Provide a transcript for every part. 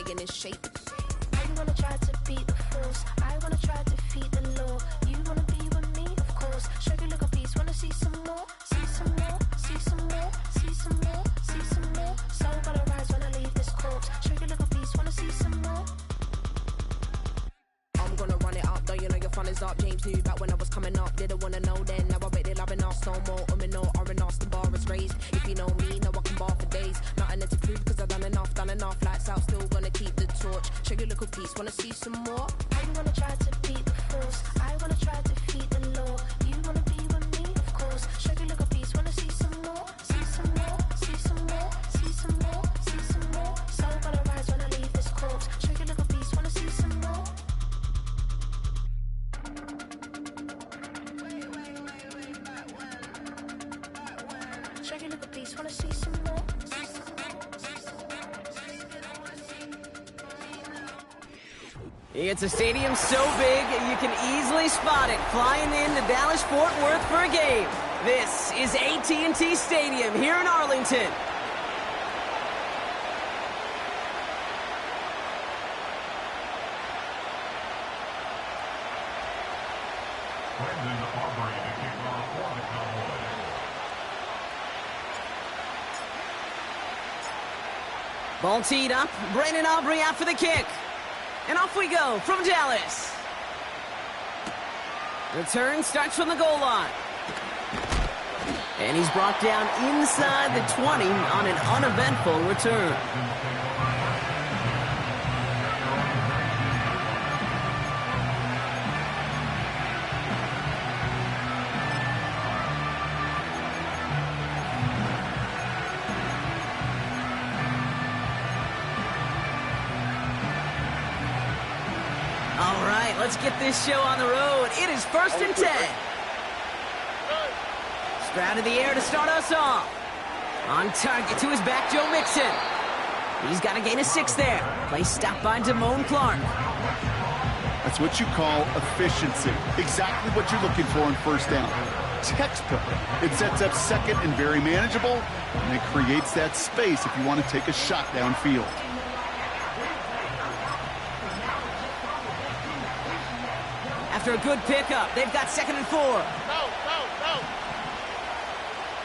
staying in shape. You wanna try to beat the force, I wanna try to defeat the law. You wanna be with me, of course. Show you look a piece, wanna see some more, see some more, see some more, see some more, see some more. Soul gonna rise when I leave this corpse. Show you look a piece, wanna see some more. I'm gonna run it up, though you know your fun is up. James knew back when I was coming up, didn't wanna know then. Now I bet they loving us no more. No, or an the bar is raised. If you know me, now I can bar for days. Nothing to prove, cause I've done enough. Lights out, still gonna keep the torch. Show you little piece, wanna see some more? You wanna try to beat the force, I wanna try to defeat the law. You wanna be with me, of course. Show you look a piece, wanna see some more, see some more, see some more, see some more, see some more. Soul gonna rise when I leave this corpse. Show you look a piece, wanna see some more. Show you look a piece, wanna see some more. It's a stadium so big you can easily spot it flying into Dallas-Fort Worth for a game. This is AT&T Stadium here in Arlington. Ball teed up, Brandon Aubrey out for the kick. And off we go from Dallas. Return starts from the goal line. And he's brought down inside the 20 on an uneventful return. Let's get this show on the road. It is 1st and 10. Stroud in the air to start us off. On target to his back, Joe Mixon. He's got a gain of 6 there. Play stopped by Damone Clark. That's what you call efficiency. Exactly what you're looking for in first down. Textbook. It sets up second and very manageable, and it creates that space if you want to take a shot downfield. After a good pickup, they've got 2nd and 4. Go.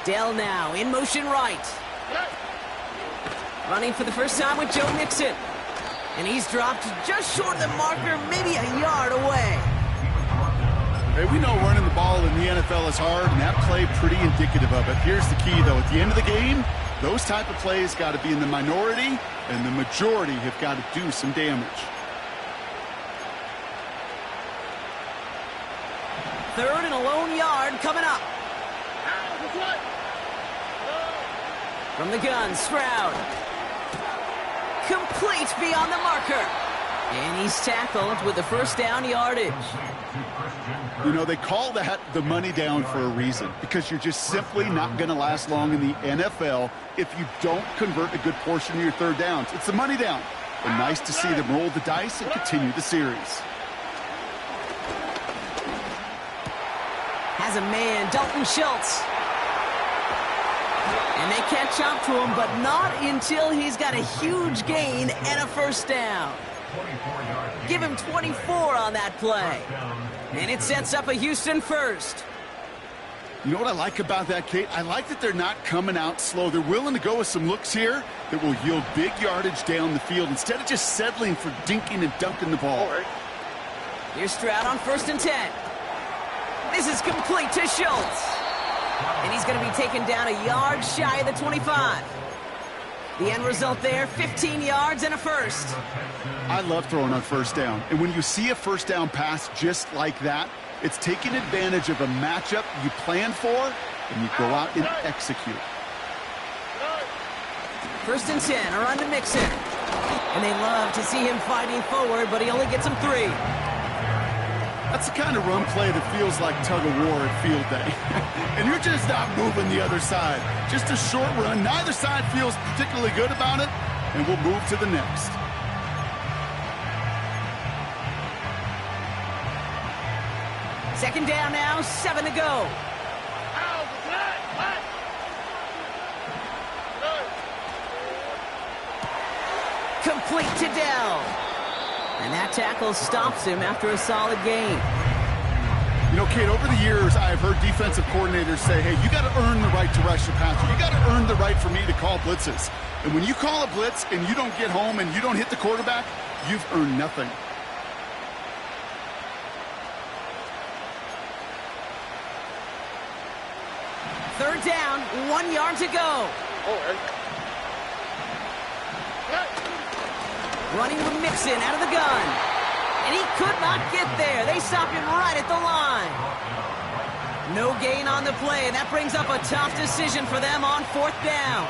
Dell now in motion right. Running for the first time with Joe Mixon. And he's dropped just short of the marker, maybe a yard away. Hey, we know running the ball in the NFL is hard, and that play pretty indicative of it. Here's the key, though. At the end of the game, those type of plays got to be in the minority, and the majority have got to do some damage. 3rd and a lone yard coming up. From the gun, Stroud. Complete beyond the marker. And he's tackled with the first down yardage. You know, they call that the money down for a reason, because you're just simply not going to last long in the NFL if you don't convert a good portion of your third downs. It's the money down. And nice to see them roll the dice and continue the series. Has a man, Dalton Schultz. And they catch up to him, but not until he's got a huge gain and a first down. Give him 24 on that play. And it sets up a Houston first. You know what I like about that, Kate? I like that they're not coming out slow. They're willing to go with some looks here that will yield big yardage down the field instead of just settling for dinking and dunking the ball. Here's Stroud on 1st and 10. This is complete to Schultz. And he's going to be taken down a yard shy of the 25. The end result there, 15 yards and a first. I love throwing on first down. And when you see a first down pass just like that, it's taking advantage of a matchup you planned for, and you go out and execute. 1st and 10, around to Mixon. And they love to see him fighting forward, but he only gets him 3. That's the kind of run play that feels like tug-of-war at field day. And you're just not moving the other side. Just a short run. Neither side feels particularly good about it, and we'll move to the next. Second down now, 7 to go. Complete to Dell. And that tackle stops him after a solid gain. You know, Kate, over the years, I've heard defensive coordinators say, hey, you got to earn the right to rush the passer. You got to earn the right for me to call blitzes. And when you call a blitz and you don't get home and you don't hit the quarterback, you've earned nothing. Third down, 1 yard to go. Running with Mixon out of the gun. And he could not get there. They stop him right at the line. No gain on the play, and that brings up a tough decision for them on 4th down.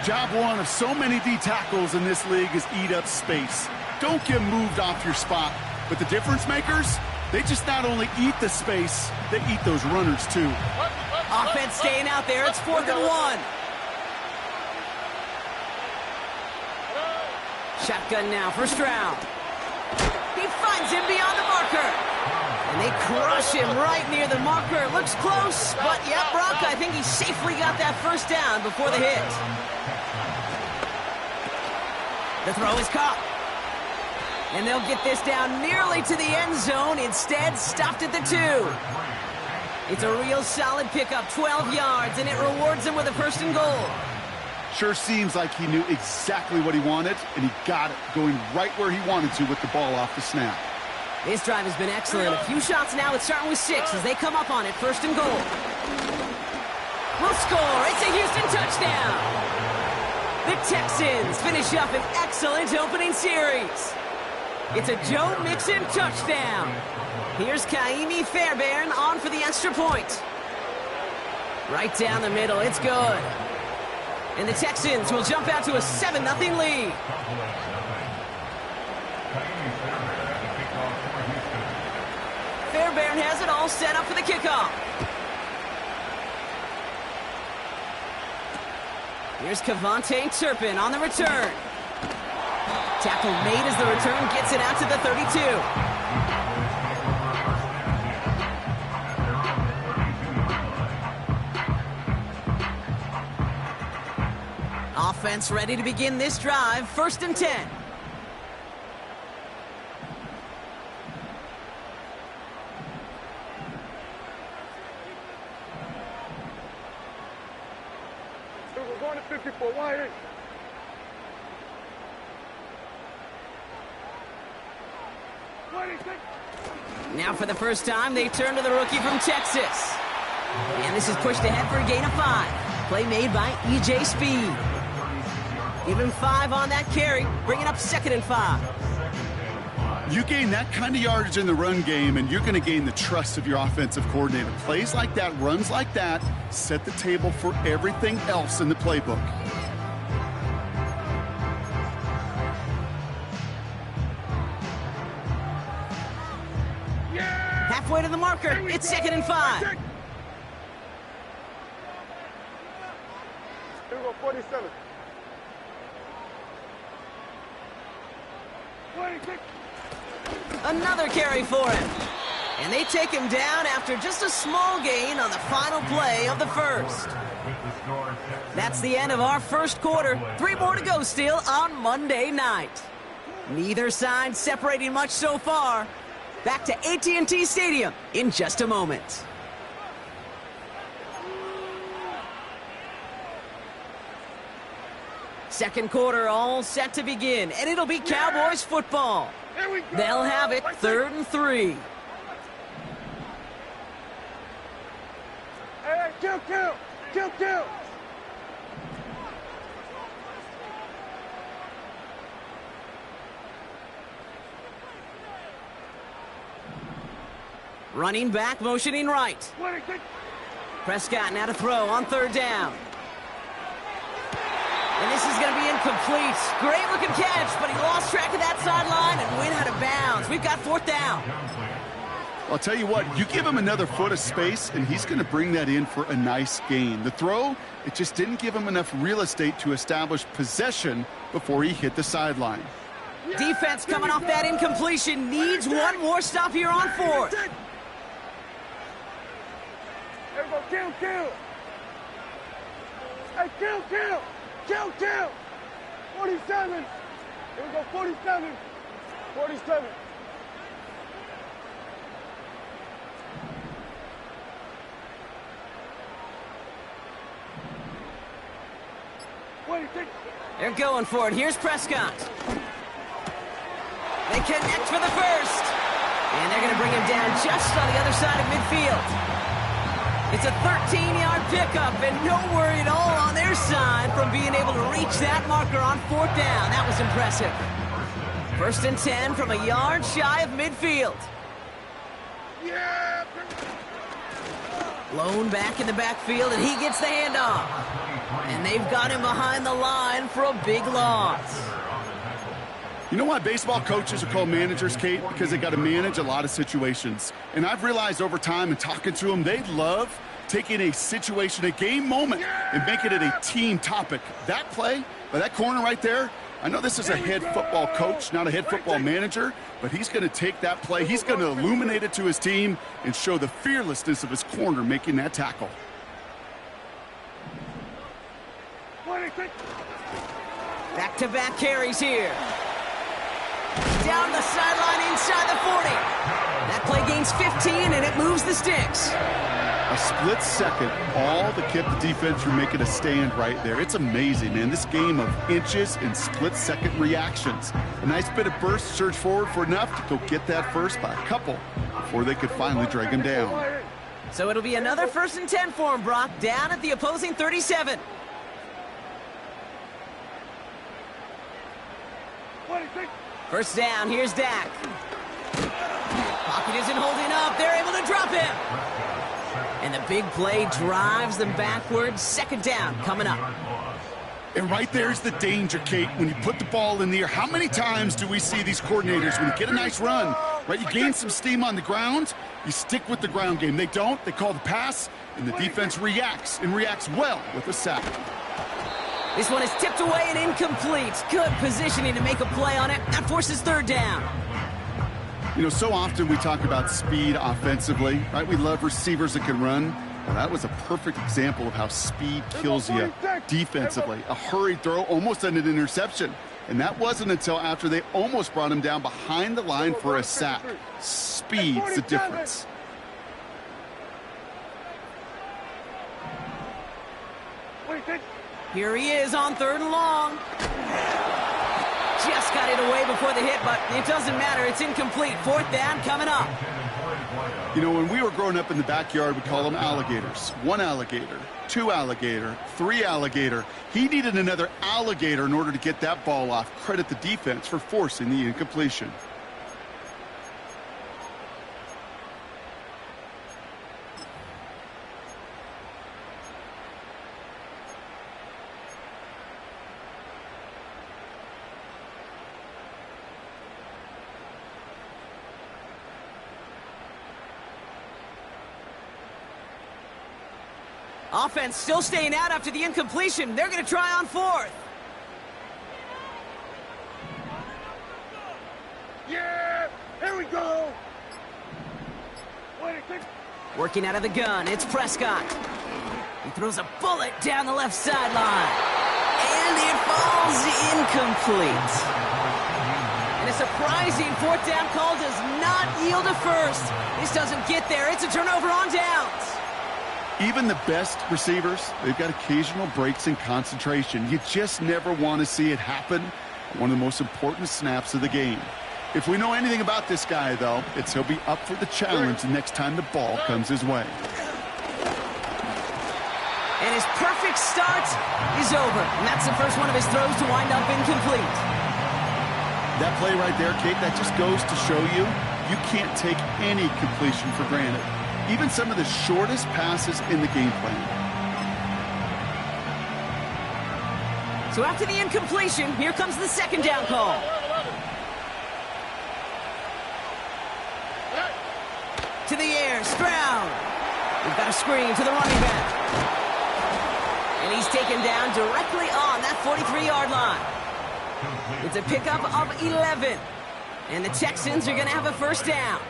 Job one of so many D tackles in this league is eat up space. Don't get moved off your spot. But the difference makers, they just not only eat the space, they eat those runners too. Offense staying out there. It's 4th and 1. Shotgun now for Stroud. He finds him beyond the marker. And they crush him right near the marker. Looks close, but yeah, Brock, I think he safely got that first down before the hit. The throw is caught. And they'll get this down nearly to the end zone. Instead, stopped at the 2. It's a real solid pickup, 12 yards, and it rewards him with a 1st and goal. Sure seems like he knew exactly what he wanted, and he got it, going right where he wanted to with the ball off the snap. This drive has been excellent. A few shots now. It's starting with 6 as they come up on it. 1st and goal. Will score. It's a Houston touchdown. The Texans finish up an excellent opening series. It's a Joe Mixon touchdown. Here's Kaimi Fairbairn on for the extra point. Right down the middle. It's good. And the Texans will jump out to a 7-0 lead. Fairbairn has it all set up for the kickoff. Here's Kevontae Turpin on the return. Tackle made as the return gets it out to the 32. Offense ready to begin this drive. 1st and 10. We're going to 54 wide. Now for the first time, they turn to the rookie from Texas. And this is pushed ahead for a gain of 5. Play made by E.J. Speed. Give him 5 on that carry, bringing up 2nd and 5. You gain that kind of yardage in the run game, and you're going to gain the trust of your offensive coordinator. Plays like that, runs like that, set the table for everything else in the playbook. Halfway to the marker, it's 2nd and 5. Here we go, 47. Another carry for him. And they take him down after just a small gain on the final play of the first. That's the end of our first quarter. 3 more to go still on Monday night. Neither side separating much so far. Back to AT&T Stadium in just a moment. Second quarter all set to begin, and it'll be Cowboys football. They'll have it 3rd and 3. Hey, kill. Running back, motioning right. Prescott now to throw on 3rd down. And this is going to be incomplete. Great looking catch, but he lost track of that sideline and went out of bounds. We've got 4th down. I'll tell you what, you give him another foot of space, and he's going to bring that in for a nice gain. The throw, it just didn't give him enough real estate to establish possession before he hit the sideline. Defense coming off that incompletion needs one more stop here on 4th. There we go, kill. Hey, kill. 47. Here we go, 47. 47. They're going for it. Here's Prescott. They connect for the first. And they're going to bring him down just on the other side of midfield. It's a 13-yard pickup, and no worry at all on their side from being able to reach that marker on 4th down. That was impressive. 1st and 10 from a yard shy of midfield. Yeah. Blown back in the backfield, and he gets the handoff. And they've got him behind the line for a big loss. You know why baseball coaches are called managers, Kate? Because they got to manage a lot of situations. And I've realized over time in talking to them, they love taking a situation, a game moment, and making it a team topic. That play by that corner right there, I know this is a head football coach, not a head football manager, but he's going to take that play, he's going to illuminate it to his team and show the fearlessness of his corner making that tackle. Back-to-back carries here. Down the sideline inside the 40. That play gains 15, and it moves the sticks. A split second, all that kept the defense from making a stand right there. It's amazing, man. This game of inches and split-second reactions. A nice bit of burst, surge forward for enough to go get that first by a couple before they could finally drag him down. So it'll be another 1st and 10 for him, Brock, down at the opposing 37. First down, here's Dak. Pocket isn't holding up. They're able to drop him. And the big play drives them backwards. 2nd down coming up. And right there's the danger, Kate, when you put the ball in the air. How many times do we see these coordinators, when you get a nice run, right, you gain some steam on the ground, you stick with the ground game. They don't. They call the pass, and the defense reacts, and reacts well with a sack. This one is tipped away and incomplete. Good positioning to make a play on it. That forces 3rd down. You know, so often we talk about speed offensively, right? We love receivers that can run. Well, that was a perfect example of how speed kills you defensively. A hurried throw, almost an interception. And that wasn't until after they almost brought him down behind the line for a sack. Speed's the difference. Here he is on 3rd and long. Just got it away before the hit, but it doesn't matter. It's incomplete. 4th down coming up. You know, when we were growing up in the backyard, we call them alligators. 1 alligator, 2 alligator, 3 alligator. He needed another alligator in order to get that ball off. Credit the defense for forcing the incompletion. Offense still staying out after the incompletion. They're going to try on 4th. Yeah! Here we go! Working out of the gun, it's Prescott. He throws a bullet down the left sideline. And it falls incomplete. And a surprising 4th down call does not yield a first. This doesn't get there. It's a turnover on downs. Even the best receivers, they've got occasional breaks in concentration. You just never want to see it happen on one of the most important snaps of the game. If we know anything about this guy, though, it's he'll be up for the challenge the next time the ball comes his way. And his perfect start is over. And that's the first one of his throws to wind up incomplete. That play right there, Kate, that just goes to show you, you can't take any completion for granted. Even some of the shortest passes in the game plan. So after the incompletion, here comes the 2nd down call. To the air, Stroud. We've got a screen to the running back. And he's taken down directly on that 43-yard line. It's a pickup of 11. And the Texans are going to have a 1st down.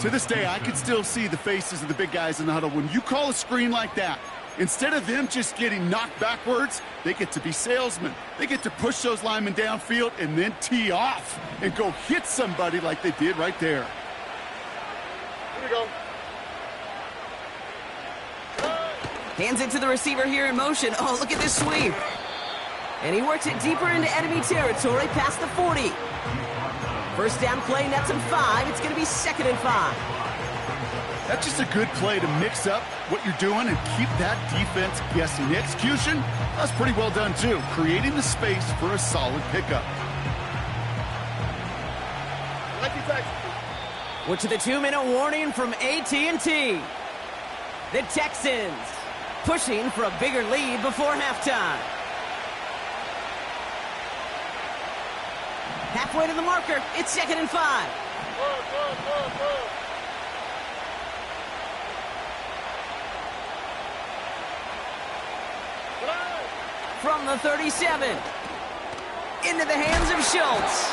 To this day, I can still see the faces of the big guys in the huddle. When you call a screen like that, Instead of them just getting knocked backwards, they get to be salesmen. They get to push those linemen downfield and then tee off and go hit somebody like they did right there. Here we go. Hands it to the receiver here in motion. Oh, look at this sweep. And he works it deeper into enemy territory past the 40. First down play, nets him 5. It's going to be 2nd and 5. That's just a good play to mix up what you're doing and keep that defense guessing. The execution, that's pretty well done too, creating the space for a solid pickup. We're to the 2-minute warning from AT&T. The Texans pushing for a bigger lead before halftime. Halfway to the marker, it's 2nd and 5. From the 37, into the hands of Schultz.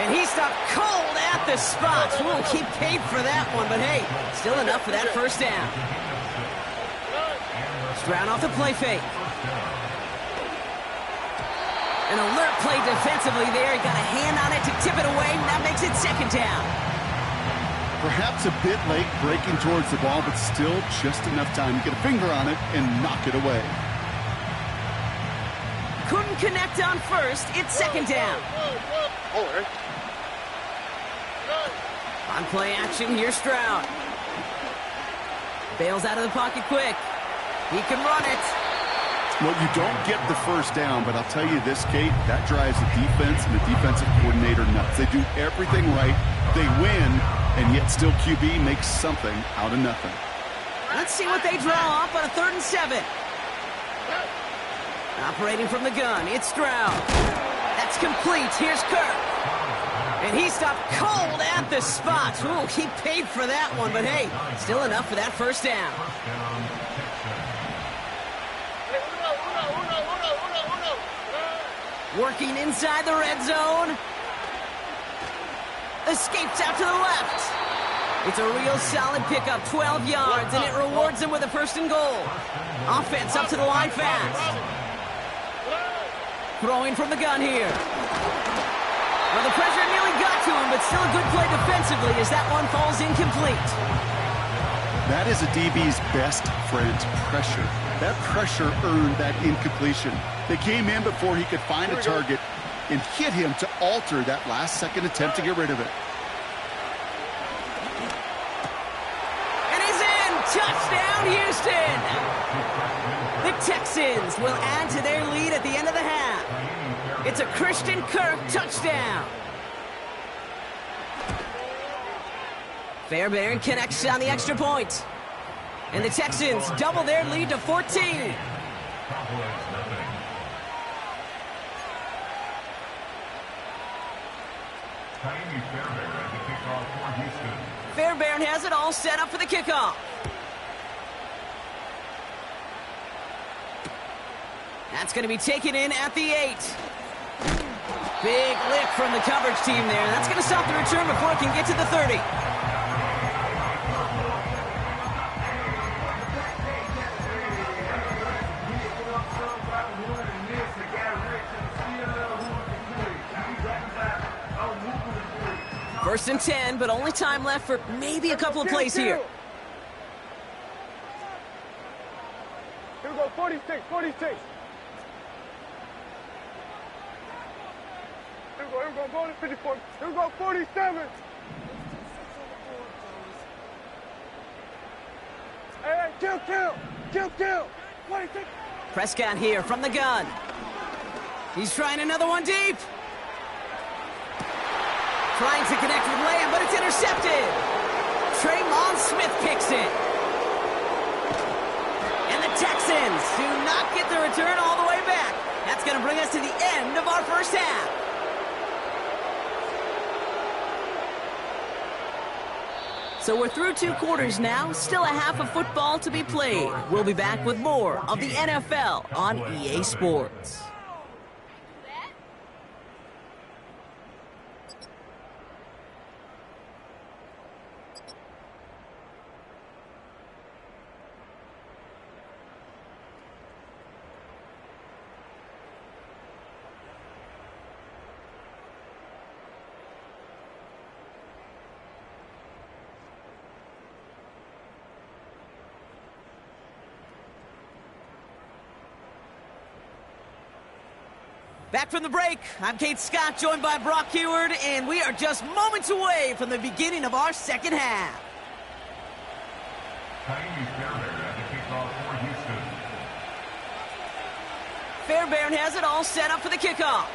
And he stopped cold at the spot. Ooh, he paid for that one, but hey, still enough for that first down. Stroud off the play fake. An alert play defensively there. He got a hand on it to tip it away, and that makes it 2nd down. Perhaps a bit late breaking towards the ball, but still just enough time to get a finger on it and knock it away. Couldn't connect on first. It's 2nd down. On play action, here's Stroud. Bails out of the pocket quick. He can run it. Well, you don't get the first down, but I'll tell you this, Kate, that drives the defense and the defensive coordinator nuts. They do everything right. They win, and yet still QB makes something out of nothing. Let's see what they draw up on a 3rd and 7. Operating from the gun, it's Stroud. That's complete. Here's Kirk. And he stopped cold at the spot. Ooh, he paid for that one, but hey, still enough for that first down. Working inside the red zone. Escapes out to the left. It's a real solid pickup, 12 yards, and it rewards him with a 1st and goal. Offense up to the line fast. Throwing from the gun here. Well, the pressure nearly got to him, but still a good play defensively as that one falls incomplete. That is a DB's best friend, pressure. That pressure earned that incompletion. They came in before he could find a target and hit him to alter that last-second attempt to get rid of it. And he's in! Touchdown, Houston! The Texans will add to their lead at the end of the half. It's a Christian Kirk touchdown. Fairbairn connects on the extra point. And the Texans double their lead to 14. Fairbairn has it all set up for the kickoff. That's going to be taken in at the 8. Big lift from the coverage team there. That's going to stop the return before it can get to the 30. First and 10, but only time left for maybe a couple of plays here. Here we go, 46, 46. Here we go, going to 54. Here we go, 47. Hey, kill. 46. Prescott here from the gun. He's trying another one deep. Trying to connect with Lamb, but it's intercepted. Traymon Smith kicks it. And the Texans do not get the return all the way back. That's going to bring us to the end of our first half. So we're through 2 quarters now. Still a half of football to be played. We'll be back with more of the NFL on EA Sports. Back from the break, I'm Kate Scott, joined by Brock Heward, and we are just moments away from the beginning of our second half. Fairbairn has it all set up for the kickoff.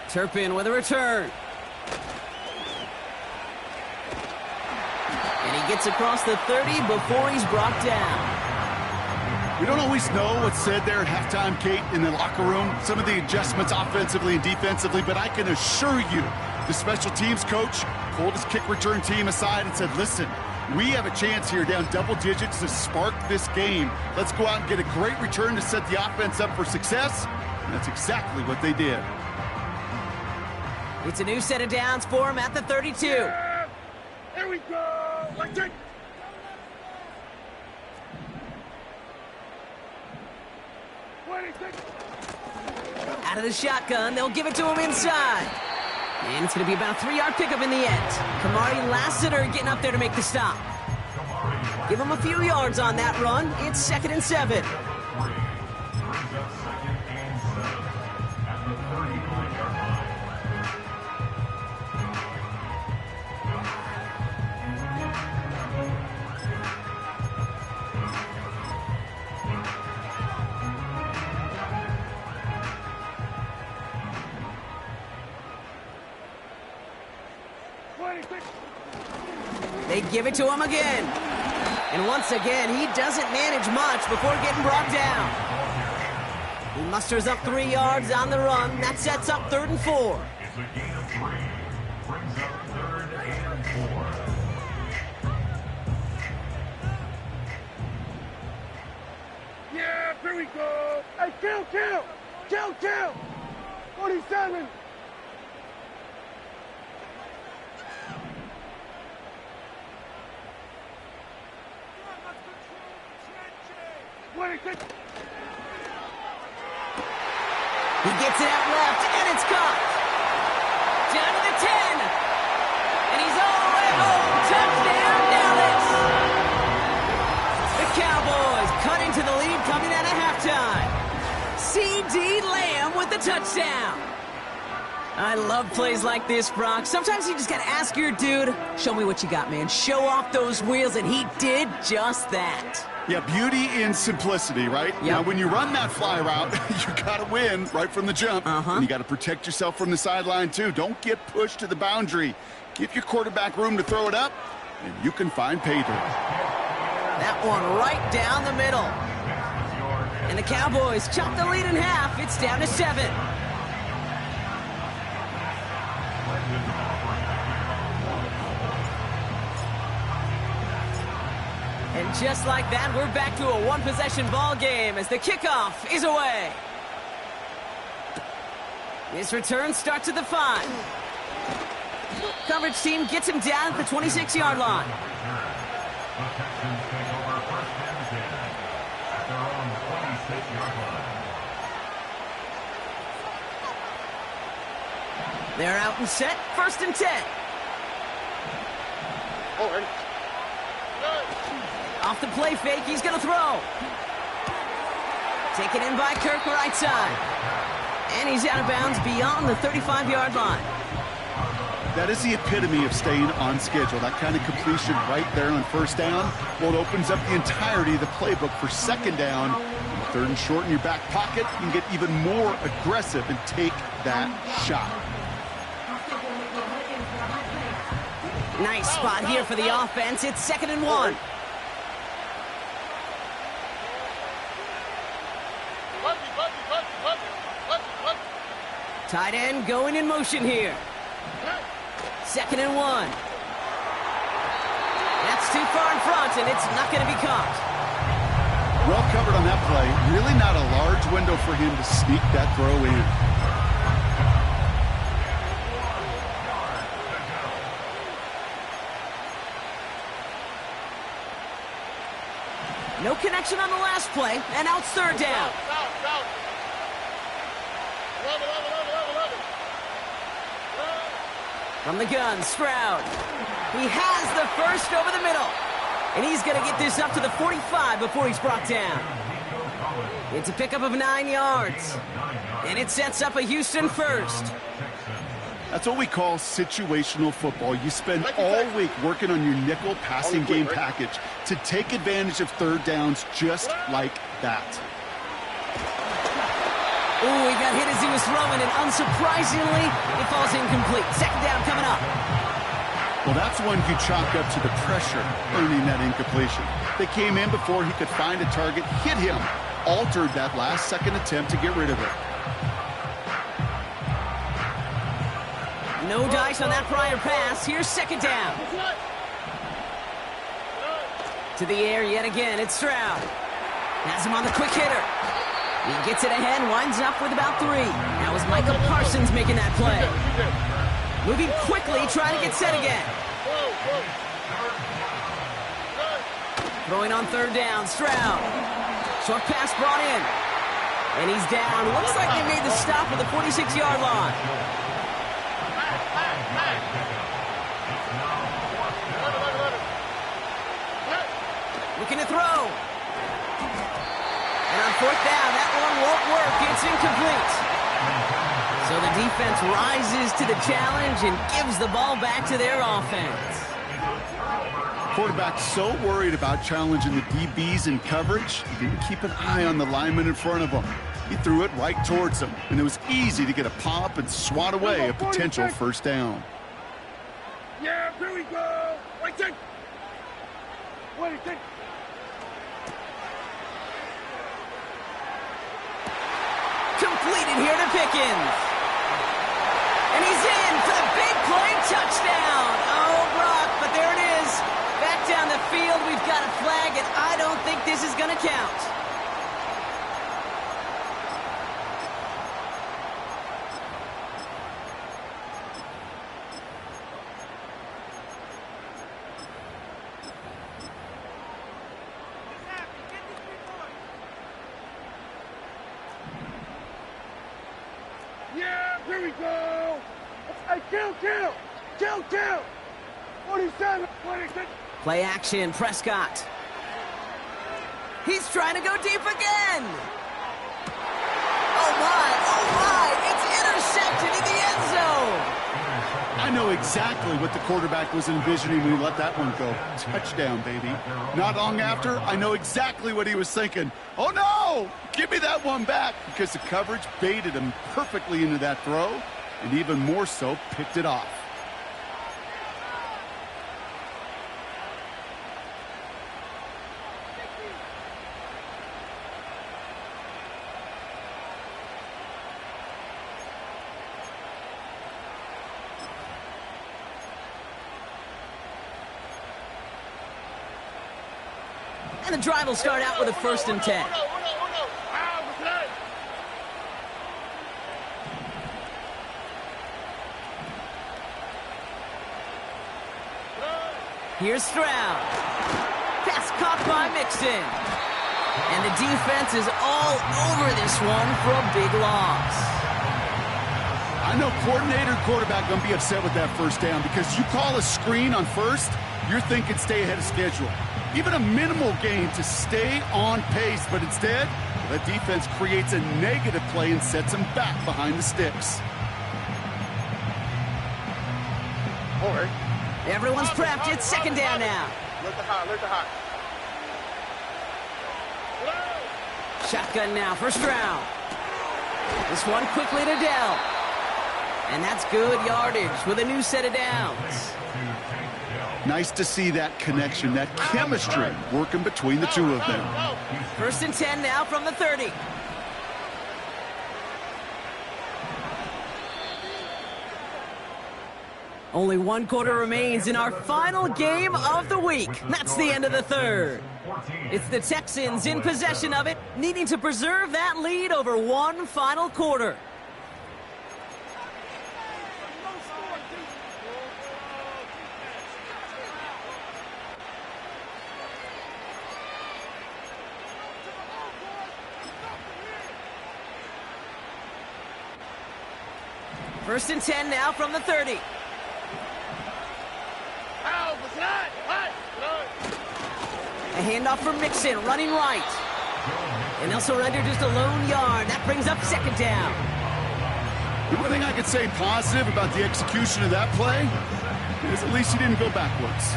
Turpin with a return. And he gets across the 30 before he's brought down. We don't always know what's said there at halftime, Kate, in the locker room. Some of the adjustments offensively and defensively, but I can assure you the special teams coach pulled his kick return team aside and said, listen, we have a chance here down double digits to spark this game. Let's go out and get a great return to set the offense up for success. And that's exactly what they did. It's a new set of downs for him at the 32. Yeah! Here we go! Like that! Out of the shotgun, they'll give it to him inside. And it's going to be about a 3-yard pickup in the end. Kamari Lassiter getting up there to make the stop. Give him a few yards on that run. It's 2nd and 7. They give it to him again. And once again, he doesn't manage much before getting brought down. He musters up 3 yards on the run. That sets up 3rd and 4. It's a gain of 3. Brings up 3rd and 4. Yeah, here we go! Hey, kill! 47! He gets it out left, and it's caught. Down to the 10. And he's all the way home. Touchdown, Dallas. The Cowboys cut into the lead coming out of halftime. C.D. Lamb with the touchdown. I love plays like this, Brock. Sometimes you just got to ask your dude, show me what you got, man. Show off those wheels, and he did just that. Yeah, beauty in simplicity, right? Yep. Now, when you run that fly route, you got to win right from the jump. And you got to protect yourself from the sideline, too. Don't get pushed to the boundary. Give your quarterback room to throw it up, and you can find pay dirt. That one right down the middle. And the Cowboys chop the lead in half. It's down to 7. And just like that, we're back to a one-possession ball game as the kickoff is away. His return starts at the 5. Coverage team gets him down at the 26-yard line. The Texans take over 1st and 10 at their own 26-yard line. They're out and set, 1st and 10. Alright. Off the play fake, he's going to throw. Taken in by Kirk, right side. And he's out of bounds beyond the 35-yard line. That is the epitome of staying on schedule. That kind of completion right there on 1st down. Well, it opens up the entirety of the playbook for 2nd down. 3rd and short in your back pocket. You can get even more aggressive and take that shot. Nice spot here for the offense. It's 2nd and 1. Tight end going in motion here. 2nd and 1. That's too far in front, and it's not going to be caught. Well covered on that play. Really not a large window for him to sneak that throw in. No connection on the last play, and now it's 3rd down. From the gun, Stroud. He has the first over the middle. And he's going to get this up to the 45 before he's brought down. It's a pickup of 9 yards. And it sets up a Houston first. That's what we call situational football. You spend all week working on your nickel passing game package to take advantage of third downs just like that. Oh, he got hit as he was throwing, and unsurprisingly, it falls incomplete. Second down coming up. Well, that's one you chalk up to the pressure, earning that incompletion. They came in before he could find a target, hit him, altered that last-second attempt to get rid of it. No dice on that prior pass. Here's second down. To the air yet again. It's Stroud. Has him on the quick hitter. He gets it ahead, winds up with about 3. That was Michael Parsons making that play. Moving quickly, trying to get set again. Throwing on third down, Stroud. Short pass brought in. And he's down. Looks like they made the stop at the 46-yard line. Looking to throw. And on fourth down, that one won't work. It's incomplete. So the defense rises to the challenge and gives the ball back to their offense. Quarterback so worried about challenging the DBs in coverage, he didn't keep an eye on the lineman in front of him. He threw it right towards him, and it was easy to get a pop and swat away a potential first down. Yeah, here we go. Wait, take. Completed here to Pickens. And he's in for the big play touchdown. Oh, Brock, but there it is. Back down the field, we've got a flag, and I don't think this is going to count. Yeah, here we go. Hey, kill. 47, 26. Play action, Prescott. He's trying to go deep again. Oh, my, it's intercepted in the end zone. I know exactly what the quarterback was envisioning when he let that one go. Touchdown, baby. Not long after, I know exactly what he was thinking. Oh, no! Give me that one back, because the coverage baited him perfectly into that throw, and even more so, picked it off. And the drive will start out with a 1st and 10. Here's Stroud. Pass caught by Mixon. And the defense is all over this one for a big loss. I know coordinator quarterback going to be upset with that first down because you call a screen on first, you're thinking stay ahead of schedule. Even a minimal gain to stay on pace, but instead, the defense creates a negative play and sets him back behind the sticks. All right. Everyone's prepped. It's second down now. Let the hot. Shotgun now for Stroud. This one quickly to Dell. And that's good yardage with a new set of downs. Nice to see that connection, that chemistry working between the two of them. 1st and 10 now from the 30. Only 1 quarter remains in our final game of the week. That's the end of the 3rd. It's the Texans in possession of it, needing to preserve that lead over 1 final quarter. First and 10 now from the 30. A handoff for Mixon, running right. And they'll surrender just a lone yard. That brings up second down. The one thing I could say positive about the execution of that play is at least he didn't go backwards.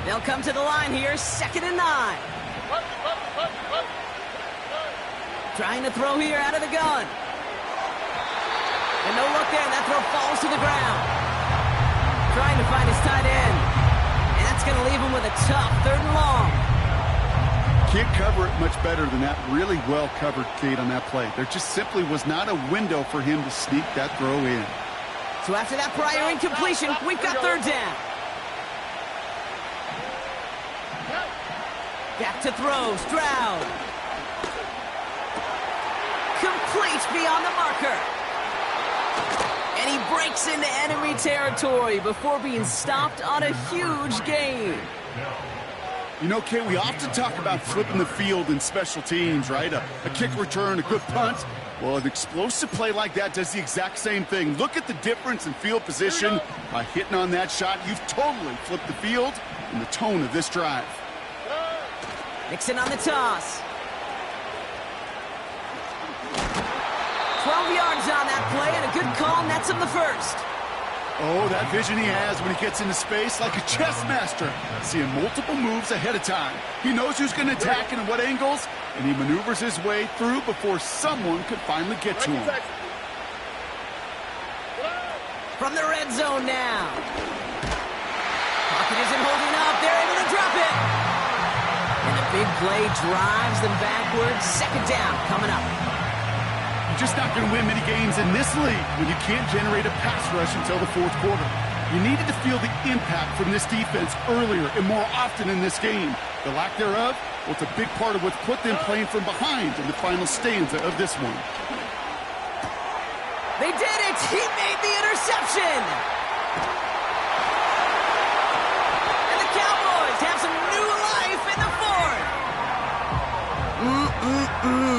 They'll come to the line here, 2nd and 9. Trying to throw here out of the gun. And no look there, that throw falls to the ground. Trying to find his tight end. And that's going to leave him with a tough 3rd and long. Can't cover it much better than that. Really well covered, Kate, on that play. There just simply was not a window for him to sneak that throw in. So after that prior incompletion, we've got 3rd down. Back to throw, Stroud. Complete beyond the marker. And he breaks into enemy territory before being stopped on a huge gain. You know, Kate, we often talk about flipping the field in special teams, right? A kick return, a good punt. Well, an explosive play like that does the exact same thing. Look at the difference in field position. By hitting on that shot, you've totally flipped the field and the tone of this drive. Nixon on the toss. 12 yards on that play, and a good call nets him the first. Oh, that vision he has when he gets into space like a chess master, seeing multiple moves ahead of time. He knows who's going to attack and in what angles, and he maneuvers his way through before someone could finally get to him. From the red zone now. Pocket isn't holding up. They're able to drop it. And the big play drives them backwards. 2nd down coming up. You're just not going to win many games in this league when you can't generate a pass rush until the 4th quarter. You needed to feel the impact from this defense earlier and more often in this game. The lack thereof, well, it's a big part of what's put them playing from behind in the final stanza of this one. They did it! He made the interception! And the Cowboys have some new life in the 4th!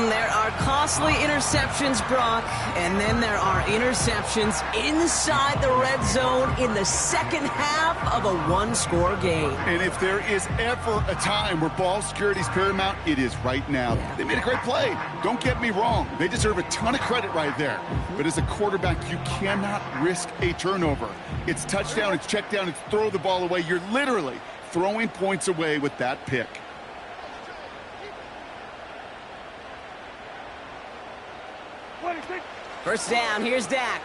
There are costly interceptions, Brock, and then there are interceptions inside the red zone in the 2nd half of a 1-score game. And if there is ever a time where ball security is paramount, it is right now. They made a great play. Don't get me wrong. They deserve a ton of credit right there. But as a quarterback, you cannot risk a turnover. It's touchdown, it's check down, it's throw the ball away. You're literally throwing points away with that pick. First down, here's Dak.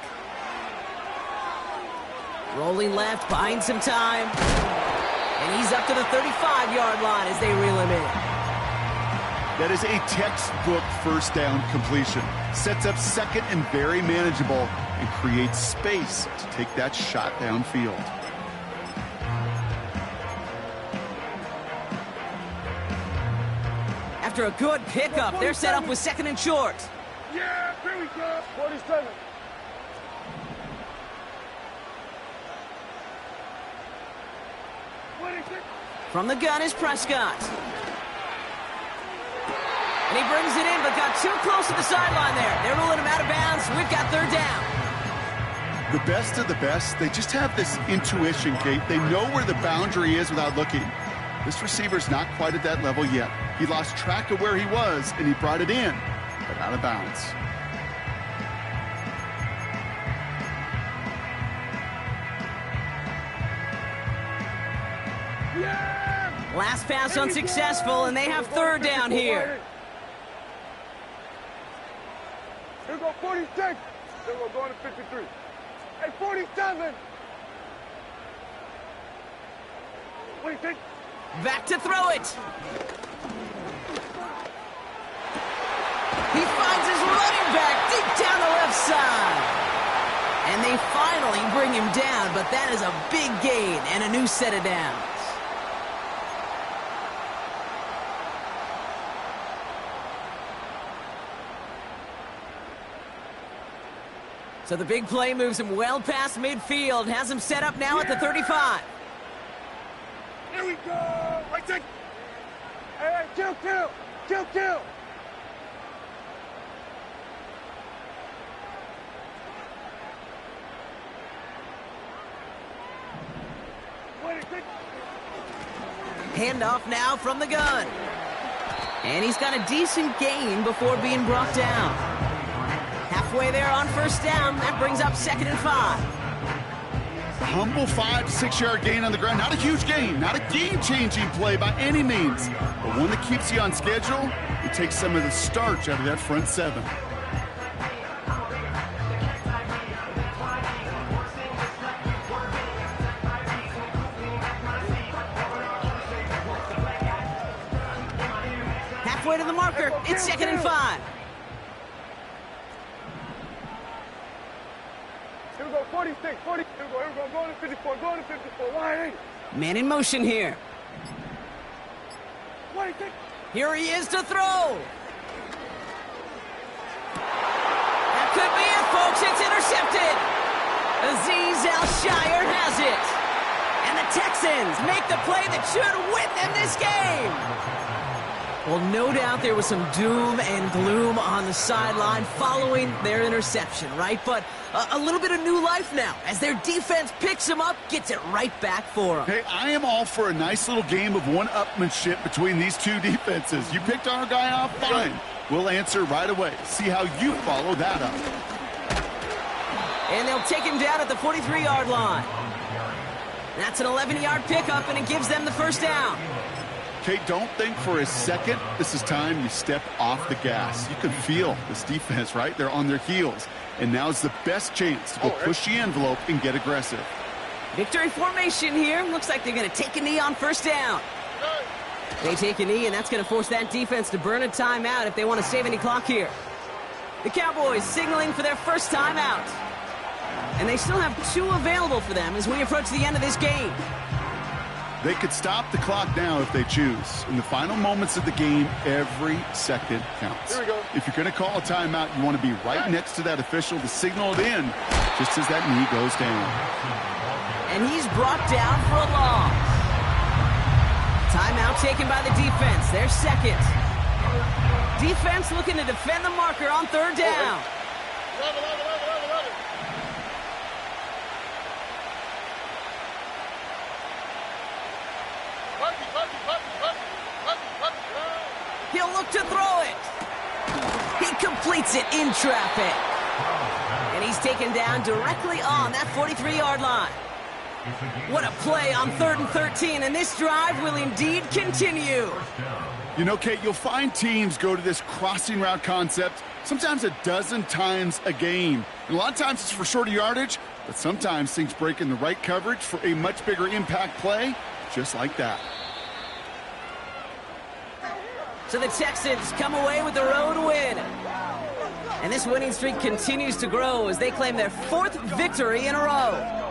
Rolling left, buying some time. And he's up to the 35-yard line as they reel him in. That is a textbook first down completion. Sets up 2nd and very manageable and creates space to take that shot downfield. After a good pickup, they're set up with 2nd and short. Yeah, here we go. 47. From the gun is Prescott. And he brings it in, but got too close to the sideline there. They're ruling him out of bounds. We've got 3rd down. The best of the best, they just have this intuition, Kate. They know where the boundary is without looking. This receiver's not quite at that level yet. He lost track of where he was, and he brought it in, but out of bounds. Yeah! Last pass unsuccessful, and they have 3rd down here. Here go 46. Here we're going to 53. Hey, 47. What do you think? Back to throw it. He finds his running back deep down the left side. And they finally bring him down, but that is a big gain and a new set of downs. So the big play moves him well past midfield, has him set up now at the 35. Here we go. Right take. Hey, kill. Handoff now from the gun. And he's got a decent gain before being brought down. Halfway there on first down. That brings up 2nd and 5. Humble 5 to 6 yard gain on the ground. Not a huge gain, not a game-changing play by any means, but one that keeps you on schedule and takes some of the starch out of that front 7. Halfway to the marker. It's 2nd and 5. Here we go, 46, 40. Here we go, going to 54, going to 54. Wide 8. Man in motion here. 26. Here he is to throw. That could be it, folks. It's intercepted. Azeez Al-Shire has it. And the Texans make the play that should win them this game. Well, no doubt there was some doom and gloom on the sideline following their interception, right? But a little bit of new life now as their defense picks them up, gets it right back for them. Hey, I am all for a nice little game of one-upmanship between these two defenses. You picked our guy off, fine. We'll answer right away. See how you follow that up. And they'll take him down at the 43-yard line. That's an 11-yard pickup, and it gives them the first down. Okay, don't think for a second this is time you step off the gas. You can feel this defense, right? They're on their heels. And now's the best chance to go push the envelope and get aggressive. Victory formation here. Looks like they're going to take a knee on first down. They take a knee, and that's going to force that defense to burn a timeout if they want to save any clock here. The Cowboys signaling for their first timeout. And they still have 2 available for them as we approach the end of this game. They could stop the clock now if they choose. In the final moments of the game, every second counts. Here we go. If you're going to call a timeout, you want to be right next to that official to signal it in just as that knee goes down. And he's brought down for a loss. Timeout taken by the defense. Their second. Defense looking to defend the marker on third down. He'll look to throw it. He completes it in traffic. And he's taken down directly on that 43-yard line. What a play on 3rd and 13, and this drive will indeed continue. You know, Kate, you'll find teams go to this crossing route concept sometimes a dozen times a game. And a lot of times it's for shorter yardage, but sometimes things break in the right coverage for a much bigger impact play, just like that. So the Texans come away with the road win. And this winning streak continues to grow as they claim their 4th victory in a row.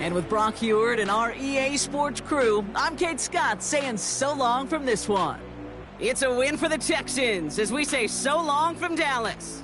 And with Brock Heward and our EA Sports crew, I'm Kate Scott saying so long from this one. It's a win for the Texans as we say so long from Dallas.